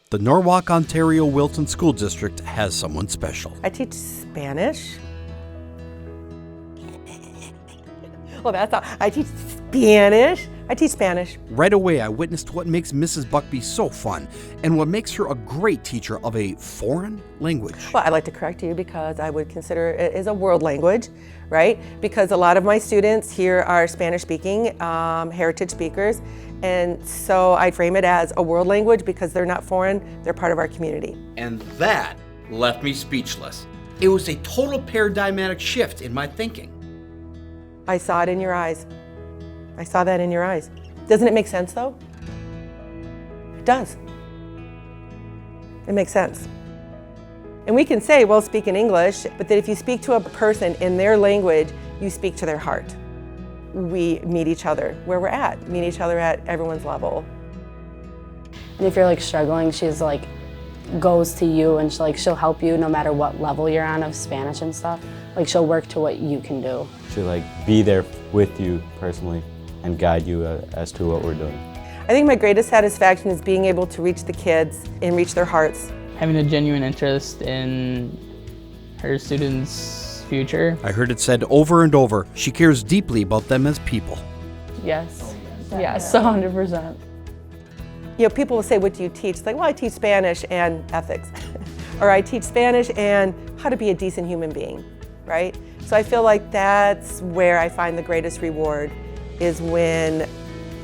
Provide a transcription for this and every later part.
The Norwalk, Ontario Wilton School District has someone special. I teach Spanish. Well, that's all. I teach Spanish. Right away, I witnessed what makes Mrs. Buckbee so fun and what makes her a great teacher of a foreign language. Well, I'd like to correct you because I would consider it as a world language, right? Because a lot of my students here are Spanish-speaking, heritage speakers, and so I frame it as a world language because they're not foreign, they're part of our community. And that left me speechless. It was a total paradigmatic shift in my thinking. I saw it in your eyes. I saw that in your eyes. Doesn't it make sense though? It does. It makes sense. And we can say, well, speak in English, but that if you speak to a person in their language, you speak to their heart. We meet each other where we're at, meet each other at everyone's level. And if you're like struggling, she's like goes to you and she'll help you no matter what level you're on of Spanish and stuff. Like she'll work to what you can do. She'll like be there with you personally and guide you as to what we're doing. I think my greatest satisfaction is being able to reach the kids and reach their hearts. Having a genuine interest in her students' future. I heard it said over and over, she cares deeply about them as people. Yes, 100%. You know, people will say, what do you teach? It's like, well, I teach Spanish and ethics. Or I teach Spanish and how to be a decent human being, right? So I feel like that's where I find the greatest reward is when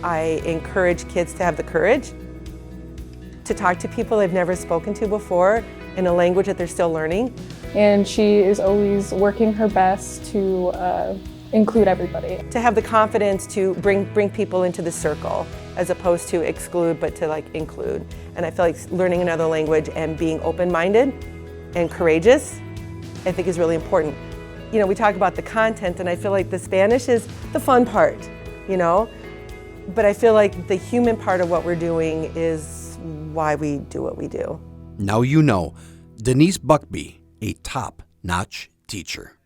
I encourage kids to have the courage to talk to people they've never spoken to before in a language that they're still learning. And she is always working her best to include everybody. To have the confidence to bring people into the circle as opposed to exclude, but to like include. And I feel like learning another language and being open-minded and courageous, I think is really important. You know, we talk about the content and I feel like the Spanish is the fun part, you know? But I feel like the human part of what we're doing is why we do what we do. Now you know, Denise Buckbee, a top-notch teacher.